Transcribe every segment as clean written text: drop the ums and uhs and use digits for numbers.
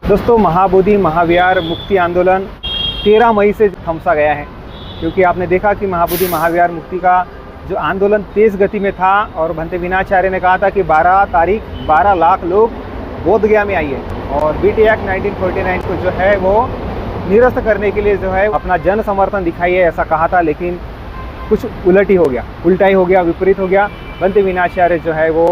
दोस्तों, महाबोधि महाविहार मुक्ति आंदोलन 13 मई से थमसा गया है, क्योंकि आपने देखा कि महाबोधि महाविहार मुक्ति का जो आंदोलन तेज़ गति में था और भंते विनाचार्य ने कहा था कि 12 तारीख 12 लाख लोग बोध गया में आइए और बीटी एक्ट 1949 को जो है वो निरस्त करने के लिए जो है अपना जन समर्थन दिखाइए, ऐसा कहा था। लेकिन कुछ उलट ही हो गया, उल्टा ही हो गया, विपरीत हो गया। भंते विनाचार्य जो है वो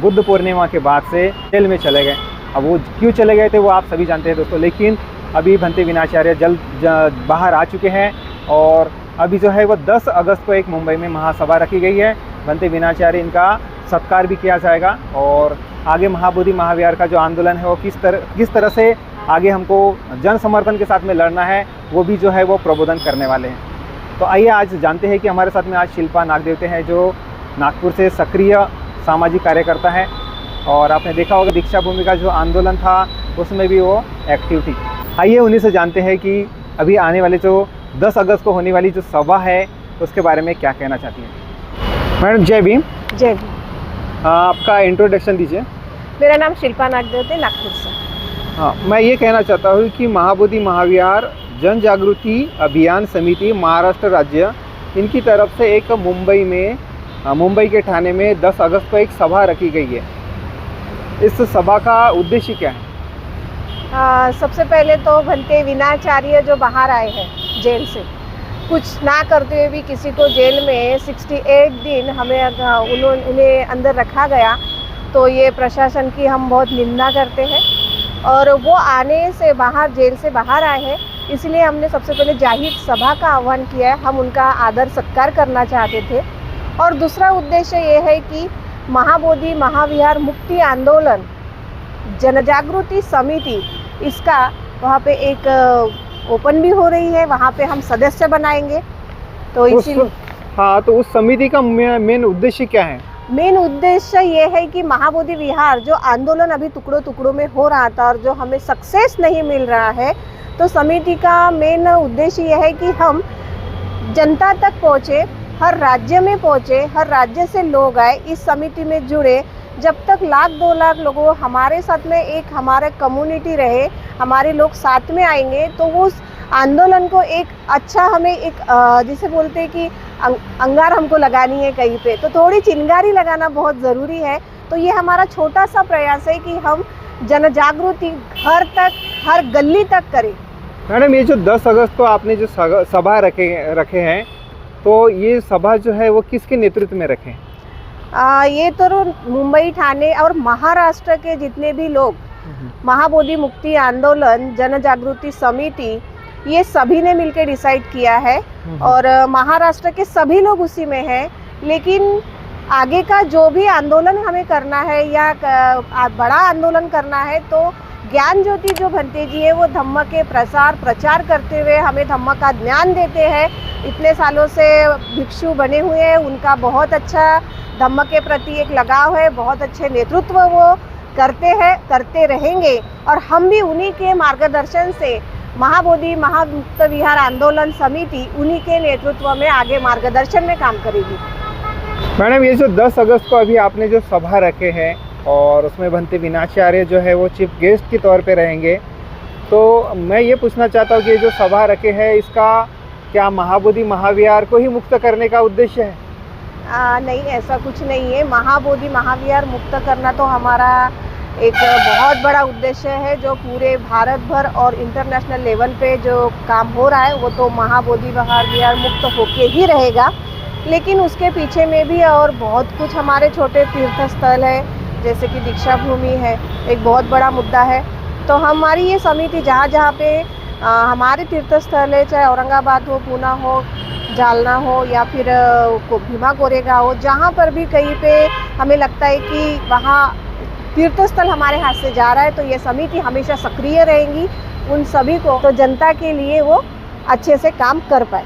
बुद्ध पूर्णिमा के बाद से जेल में चले गए। अब वो क्यों चले गए थे वो आप सभी जानते हैं दोस्तों, लेकिन अभी भंते विनाचार्य जल्द बाहर आ चुके हैं और अभी जो है वो 10 अगस्त को एक मुंबई में महासभा रखी गई है। भंते विनाचार्य इनका सत्कार भी किया जाएगा और आगे महाबोधि महाविहार का जो आंदोलन है वो किस तरह से आगे हमको जन समर्थन के साथ में लड़ना है वो भी जो है वो प्रबोधन करने वाले हैं। तो आइए आज जानते हैं कि हमारे साथ में आज शिल्पा नागदेवते हैं, जो नागपुर से सक्रिय सामाजिक कार्यकर्ता है और आपने देखा होगा दीक्षा भूमि का जो आंदोलन था उसमें भी वो एक्टिव थी। आइए उन्हीं से जानते हैं कि अभी आने वाले जो 10 अगस्त को होने वाली जो सभा है उसके बारे में क्या कहना चाहती हैं। मैडम जय भीम। जय भीम। आपका इंट्रोडक्शन दीजिए। मेरा नाम शिल्पा नागदेवते, नागपुर से। हाँ, मैं ये कहना चाहता हूँ कि महाबोधि महाविहार जन जागृति अभियान समिति महाराष्ट्र राज्य, इनकी तरफ से एक मुंबई के ठाणे में 10 अगस्त को एक सभा रखी गई है। इस सभा का उद्देश्य क्या है? सबसे पहले तो भंते विनाचार्य जो बाहर आए हैं जेल से, कुछ ना करते हुए भी किसी को जेल में 68 दिन उन्हें अंदर रखा गया, तो ये प्रशासन की हम बहुत निंदा करते हैं। और वो आने से बाहर, जेल से बाहर आए हैं, इसलिए हमने सबसे पहले जाहिर सभा का आह्वान किया है। हम उनका आदर सत्कार करना चाहते थे। और दूसरा उद्देश्य ये है कि महाबोधि महाविहार मुक्ति आंदोलन जनजागृति समिति, इसका वहाँ पे एक ओपन भी हो रही है, वहाँ पे हम सदस्य बनाएंगे। तो इसीलिए तो उस समिति का मेन उद्देश्य क्या है? मेन उद्देश्य ये है कि महाबोधि विहार जो आंदोलन अभी टुकड़ों टुकड़ों में हो रहा था और जो हमें सक्सेस नहीं मिल रहा है, तो समिति का मेन उद्देश्य ये है कि हम जनता तक पहुँचे, हर राज्य में पहुँचे, हर राज्य से लोग आए, इस समिति में जुड़े। जब तक 1-2 लाख लोगों हमारे साथ में एक हमारा कम्युनिटी रहे, हमारे लोग साथ में आएंगे, तो उस आंदोलन को एक अच्छा, हमें एक जिसे बोलते हैं कि अंगार हमको लगानी है कहीं पे, तो थोड़ी चिंगारी लगाना बहुत ज़रूरी है। तो ये हमारा छोटा सा प्रयास है कि हम जन जागृति घर तक, हर गली तक करें। मैडम, ये जो 10 अगस्त को आपने जो सभा रखे हैं, तो ये सभा जो है वो किसके नेतृत्व में रखें? ये तो मुंबई, ठाणे और महाराष्ट्र के जितने भी लोग, महाबोधि मुक्ति आंदोलन जन जागृति समिति, ये सभी ने मिलकर डिसाइड किया है और महाराष्ट्र के सभी लोग उसी में हैं। लेकिन आगे का जो भी आंदोलन हमें करना है या बड़ा आंदोलन करना है, तो ज्ञान ज्योति जो भंते जी है वो धम्म के प्रचार करते हुए हमें धम्म का ज्ञान देते हैं। इतने सालों से भिक्षु बने हुए हैं, उनका बहुत अच्छा धम्म के प्रति एक लगाव है, बहुत अच्छे नेतृत्व वो करते हैं, करते रहेंगे। और हम भी उन्हीं के मार्गदर्शन से महाबोधि महामुक्त विहार आंदोलन समिति उन्हीं के नेतृत्व में आगे मार्गदर्शन में काम करेगी। मैडम, ये जो 10 अगस्त को अभी आपने जो सभा रखे हैं और उसमें भंते विनाचार्य जो है वो चीफ गेस्ट के तौर पे रहेंगे, तो मैं ये पूछना चाहता हूँ कि ये जो सभा रखे हैं, इसका क्या महाबोधि महाविहार को ही मुक्त करने का उद्देश्य है? नहीं, ऐसा कुछ नहीं है। महाबोधि महाविहार मुक्त करना तो हमारा एक बहुत बड़ा उद्देश्य है, जो पूरे भारत भर और इंटरनेशनल लेवल पे जो काम हो रहा है वो तो महाबोधि महाविहार मुक्त होके ही रहेगा। लेकिन उसके पीछे में भी और बहुत कुछ हमारे छोटे तीर्थ स्थल है, जैसे कि दीक्षा भूमि है, एक बहुत बड़ा मुद्दा है। तो हमारी ये समिति जहाँ जहाँ पे हमारे तीर्थ स्थल है, चाहे औरंगाबाद हो, पूना हो, जालना हो या फिर भीमा कोरेगा हो, जहाँ पर भी कहीं पे हमें लगता है कि वहाँ तीर्थस्थल हमारे हाथ से जा रहा है, तो ये समिति हमेशा सक्रिय रहेंगी उन सभी को, तो जनता के लिए वो अच्छे से काम कर पाए।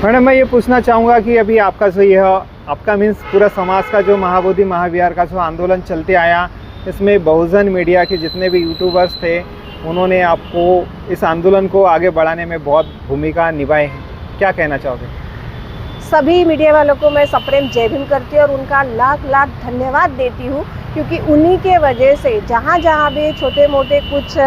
मैडम, मैं ये पूछना चाहूँगा कि अभी आपका जो आपका मीन्स पूरा समाज का जो महाबोधि महाविहार का जो आंदोलन चलते आया, इसमें बहुजन मीडिया के जितने भी यूट्यूबर्स थे, उन्होंने आपको इस आंदोलन को आगे बढ़ाने में बहुत भूमिका निभाई है, क्या कहना चाहोगे? सभी मीडिया वालों को मैं सप्रेम जय भीम करती हूँ और उनका लाख लाख धन्यवाद देती हूँ क्योंकि उन्हीं के वजह से जहाँ जहाँ भी छोटे मोटे कुछ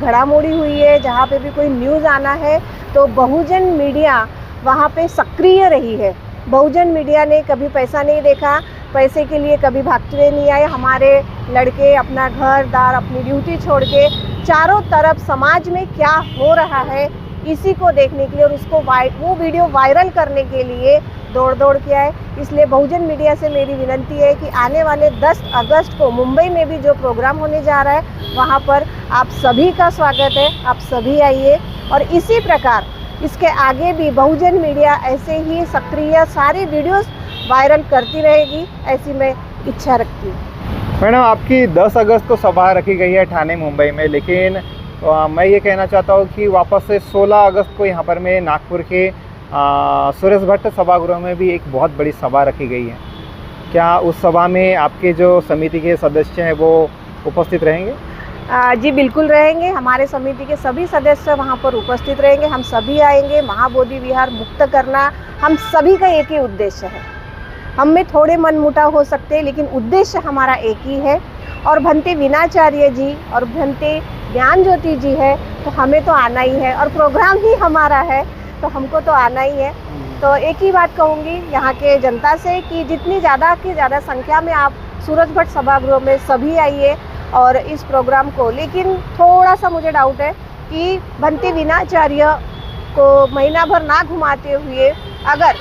घड़ामोड़ी हुई है, जहाँ पे भी कोई न्यूज़ आना है तो बहुजन मीडिया वहाँ पे सक्रिय रही है। बहुजन मीडिया ने कभी पैसा नहीं देखा, पैसे के लिए कभी भागते नहीं आए। हमारे लड़के अपना घर दार अपनी ड्यूटी छोड़ के चारों तरफ समाज में क्या हो रहा है इसी को देखने के लिए और उसको वो वीडियो वायरल करने के लिए दौड़ दौड़ के आए। इसलिए बहुजन मीडिया से मेरी विनती है कि आने वाले 10 अगस्त को मुंबई में भी जो प्रोग्राम होने जा रहा है वहाँ पर आप सभी का स्वागत है, आप सभी आइए। और इसी प्रकार इसके आगे भी बहुजन मीडिया ऐसे ही सक्रिय सारी वीडियोस वायरल करती रहेगी, ऐसी मैं इच्छा रखती हूँ। मैडम, आपकी 10 अगस्त को सभा रखी गई है ठाणे मुंबई में, लेकिन मैं ये कहना चाहता हूँ कि वापस से 16 अगस्त को यहाँ पर मैं नागपुर के सुरेश भट्ट सभागृह में भी एक बहुत बड़ी सभा रखी गई है। क्या उस सभा में आपके जो समिति के सदस्य हैं वो उपस्थित रहेंगे? जी बिल्कुल रहेंगे। हमारे समिति के सभी सदस्य वहाँ पर उपस्थित रहेंगे। हम सभी आएंगे। महाबोधि विहार मुक्त करना हम सभी का एक ही उद्देश्य है। हम में थोड़े मनमुटाव हो सकते हैं लेकिन उद्देश्य हमारा एक ही है। और भंते विनाचार्य जी और भंते ज्ञान ज्योति जी है तो हमें तो आना ही है और प्रोग्राम ही हमारा है तो हमको तो आना ही है। तो एक ही बात कहूँगी यहाँ के जनता से कि जितनी ज़्यादा की ज़्यादा संख्या में आप सूरज भट्ट सभागृह में सभी आइए और इस प्रोग्राम को। लेकिन थोड़ा सा मुझे डाउट है कि भंते विनाचार्य को महीना भर ना घुमाते हुए अगर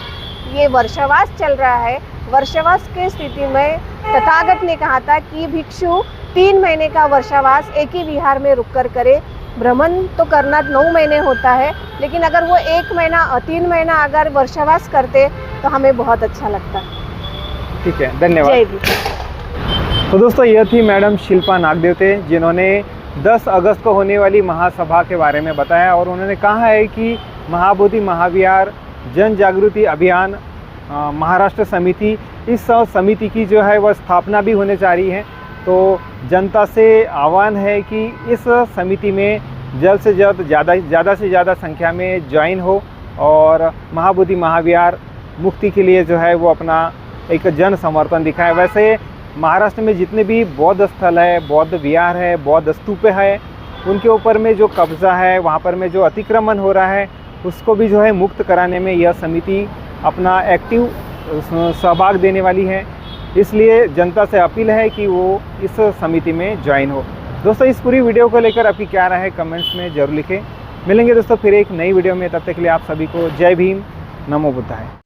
ये वर्षावास चल रहा है, वर्षावास के स्थिति में तथागत ने कहा था कि भिक्षु 3 महीने का वर्षावास एक ही विहार में रुक कर करे। भ्रमण तो करना 9 महीने होता है लेकिन अगर वो 1 महीना 3 महीना अगर वर्षावास करते तो हमें बहुत अच्छा लगता। ठीक है, धन्यवाद। जय हिंद। तो दोस्तों, यह थी मैडम शिल्पा नागदेवते जिन्होंने 10 अगस्त को होने वाली महासभा के बारे में बताया और उन्होंने कहा है कि महाबोधि महाविहार जन जागृति अभियान महाराष्ट्र समिति, इस समिति की जो है वह स्थापना भी होने जा रही है। तो जनता से आह्वान है कि इस समिति में जल्द से जल्द ज़्यादा से ज़्यादा संख्या में ज्वाइन हो और महाबोधि महाविहार मुक्ति के लिए जो है वो अपना एक जन समर्थन दिखाए। वैसे महाराष्ट्र में जितने भी बौद्ध स्थल है, बौद्ध विहार है, बौद्ध स्तूप है, उनके ऊपर में जो कब्ज़ा है, वहाँ पर में जो अतिक्रमण हो रहा है उसको भी जो है मुक्त कराने में यह समिति अपना एक्टिव सहभाग देने वाली है। इसलिए जनता से अपील है कि वो इस समिति में ज्वाइन हो। दोस्तों, इस पूरी वीडियो को लेकर आपकी क्या राय है कमेंट्स में ज़रूर लिखें। मिलेंगे दोस्तों फिर एक नई वीडियो में, तब तक के लिए आप सभी को जय भीम, नमो बुद्धाय।